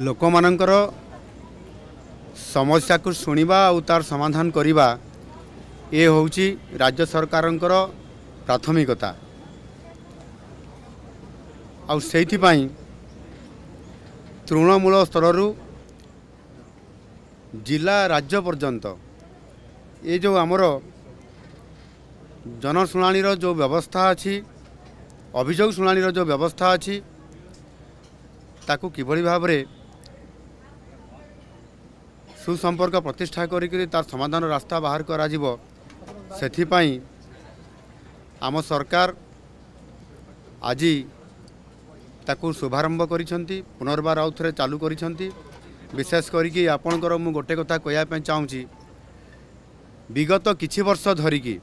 लोक मानकर समस्या को शुणा और तार समाधान करवा ये हूँ राज्य सरकारंकर प्राथमिकता। से तृणमूल स्तर जिला राज्य पर्यंत ये जो आमर जनशुणाणी जो व्यवस्था अच्छी अभियोग शुणाणी जो व्यवस्था अच्छी ताकू किभली भाव में सुसंपर्क प्रतिष्ठा करी तार समाधान रास्ता बाहर करा जिवो सेथिपाई आम सरकार आज ताकू शुभारंभ करिसेंती पुनर्बार आउ थे चालू करिसेंती। विशेष करिकी आपणकर मु गोटे कथा कहया चाहूँगी विगत किछि वर्ष धरिकी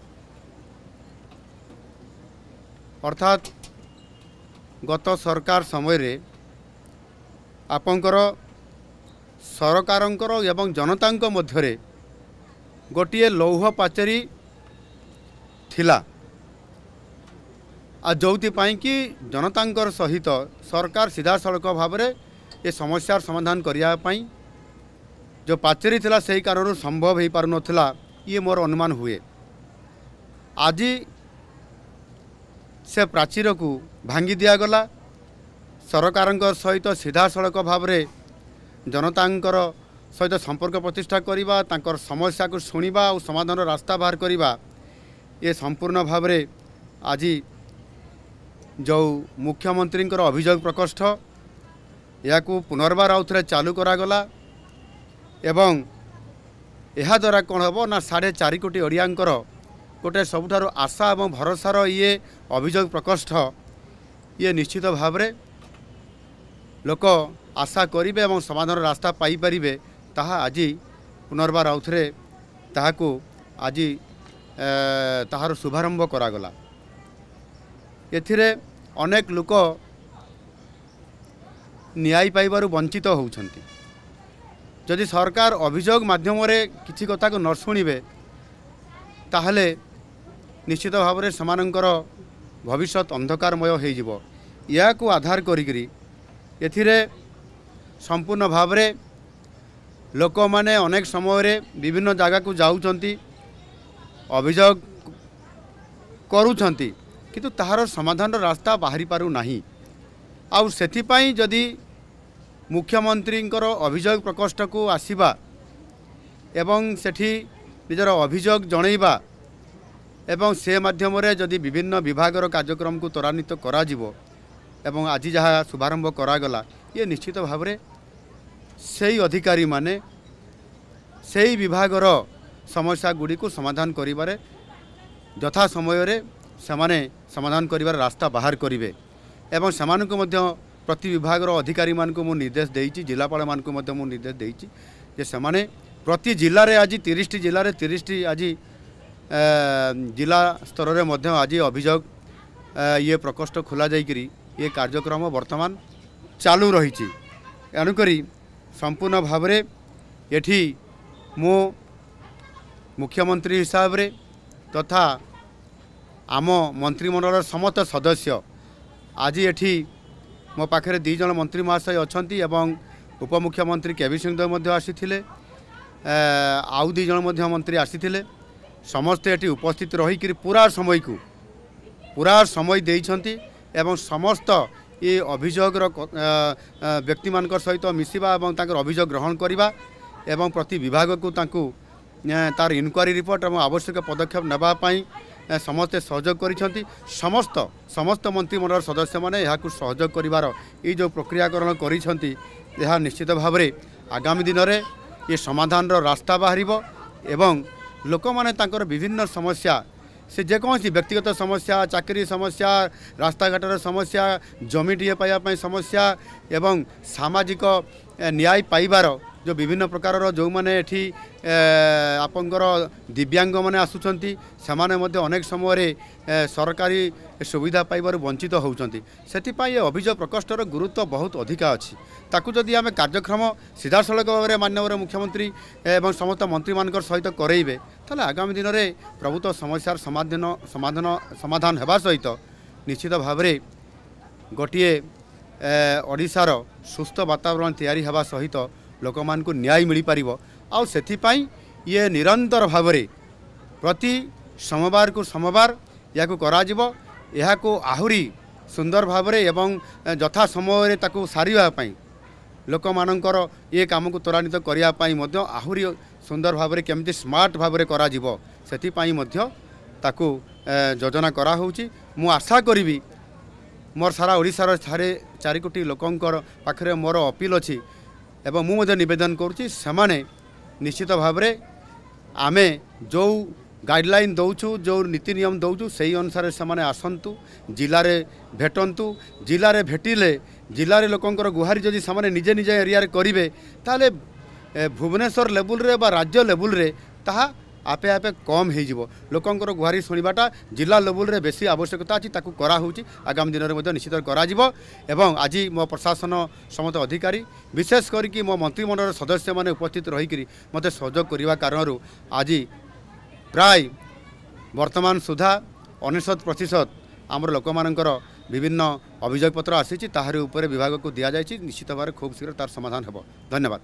अर्थात गत सरकार समय रे आपणकर सरकारंकर एवं जनतांक मध्यरे गोटिए लौह पाचेरी थिला आ जोपाई कि जनतांकर सहित सरकार सीधा सड़क भाव में ये समस्यार समाधान करने जो पाचेरी थिला सही कारण संभव हो पार नाला ये मोर अनुमान हुए। आज से प्राचीर को भांगी दिगला सरकार सहित सीधा सड़क भाव में जनतांकर सहित संपर्क प्रतिष्ठा करवा तांकर समस्या को शुणा और समाधान रास्ता बाहर करवा ये संपूर्ण भाव में आज जो मुख्यमंत्री अभियोग प्रकोष्ठ या पुनर्बार आउ थे चालू करागला एवं यह द्वारा कौन हम ना 4.5 कोटी ओडियांकर गोटे सबुठार आशा और भरोसार ये अभियोग प्रकोष्ठ ये निश्चित भाव में लोक आशा करेंगे और समाधान रास्ता पाइपर ताहा आज पुनर्बार आउ थे ताहाकू आज ताहार शुभारंभ करागला। एथिरे अनेक लोक न्याय पाइबार वंचित होउछंती। जदि सरकार अभियोग माध्यम किसी कथा को न शुणिबे ताहले निश्चित भाव में समानंकर भविष्य अंधकारमय हो जिवो। या को आधार करिकरी एथिरे संपूर्ण भाव में लोक माने अनेक समय रे विभिन्न जगह को जाउछंती अभियोग करूछंती किंतु ताहार समाधान रास्ता बाहरी पारु नाही। आउ सेथिपाई जदि मुख्यमंत्री अभियोग प्रकोष्ठ को आसीबा एवं सेठी निजर अभियोग जनइबा एवं से माध्यम जदि विभिन्न विभागर कार्यक्रम को त्वरान्वित करा जिवो एवं आज जहाँ शुभारंभ करागला ये निश्चित भाव में सही अधिकारी माने सही विभागर समस्या गुड़ी को समाधान करिबारे यथा समय रे समाने समाधान करिबार रास्ता बाहर करिवे एवं समानक मध्य प्रति विभागर अधिकारी मान को मु निर्देश देइछि जिलापाल मान को मध्य मु निर्देश देइछि जे समाने प्रति जिल्ला रे आज 30 टी जिल्ला रे 30 टी आज जिला स्तर रे मध्य आज अभियोग ये प्रकोष्ठ खोला जाइकरी ये कार्यक्रम वर्तमान चालू रही। एणुकरी संपूर्ण भाव में एठी मो मुख्यमंत्री हिसाब रे तथा आम मंत्रिमंडल समस्त सदस्य आज एठी मो पाखे 2 जन मंत्री महाशय अछंती एवं उपमुख्यमंत्री केवी सिंहदेव आसीथिले आउ 2 जन मंत्री आसीथिले समस्ते एठी उपस्थित रही पूरा समय देइछंती एवं समस्त ये अभियोग व्यक्ति मान सहित मिसवा और तांकर अभियोग ग्रहण करवा एवं प्रति विभाग को तांकू तार इनक्वारी रिपोर्ट और आवश्यक पदक्षेप नापी समस्ते सहयोग करिसेंती। समस्त मंत्रिमंडल सदस्य माने यहाँ सहयोग करिवार ये जो प्रक्रियाकरण करिसेंती यह निश्चित भाव में आगामी दिन में ये समाधान रास्ता बाहर एवं लोक माने तांकर विभिन्न समस्या से जेकोसी व्यक्तिगत समस्या चाकरी समस्या रास्ता घाटर समस्या जमीटे पाइबा समस्या एवं सामाजिक न्याय पाइबार जो विभिन्न प्रकार जो मैंने एठी आपंकर दिव्यांग माने आसुचंती सेमाने मध्य अनेक समय सरकारी सुविधा पाइबार वंचित होउचंती। सेथिपाई अभियोग प्रकोष्ठर गुरुत्व बहुत अधिका अच्छी ताकू जदि आम कार्यक्रम सीधा सड़क भाव में माननीय मुख्यमंत्री एवं समस्त मंत्री मान सहित करेइबे ताले आगामी दिन में प्रभुत्व समस्यार समाधान होगा सहित निश्चित भाव में गोटे ओडिशार सुस्थ वातावरण तैयारी हवा सहित लोक मान को न्याय मिल पार आउ सेथिपाई ये निरंतर भाव में प्रति सोमवार को सोमवार या आहुरी सुंदर भाव में एवं यथा समय ताकू सारिबाई लोक मानकर ये काम को त्वरान्वित करने आहुरी सुंदर भाव में केमती स्मार्ट भाव में करा सेथिपाई ताकू योजना कराऊँगी मु आशा करी मोर सारा ओडिशार 4 कोटी लोकंकर पाखरे मोर अपील अच्छी एवं मुझे निवेदन करुँची से निश्चित भाव में आमे जो गाइडलाइन दौचु जो नीति नियम दौचु से अनुसार से आसतु जिले में भेटंतु जिले में भेटिले जिले में लोकंकर गुहारी जदि से निजे निजे एरिया करेंगे ताले भुवनेश्वर लेवल रे बा राज्य लेवल रे ताहा आपे आपे कम हो लोकंकर गुहारी शुणवाटा जिला लेवल रे बेसी आवश्यकता अच्छी ताकू कराऊँगी आगामी दिन में निश्चित करा एवं आज मो प्रशासन समस्त अधिकारी विशेष करके मो मंत्रिमंडल सदस्य मैंने उपस्थित रहीकि मत सहयोग करने कारण आज प्राय वर्तमान सुधा 99% आमर लोक मानकर विभिन्न अभियोग पत्र आसी ताहारी उपरे विभाग को दि जाए निश्चित भाव खूब शीघ्र तार समाधान हो। धन्यवाद।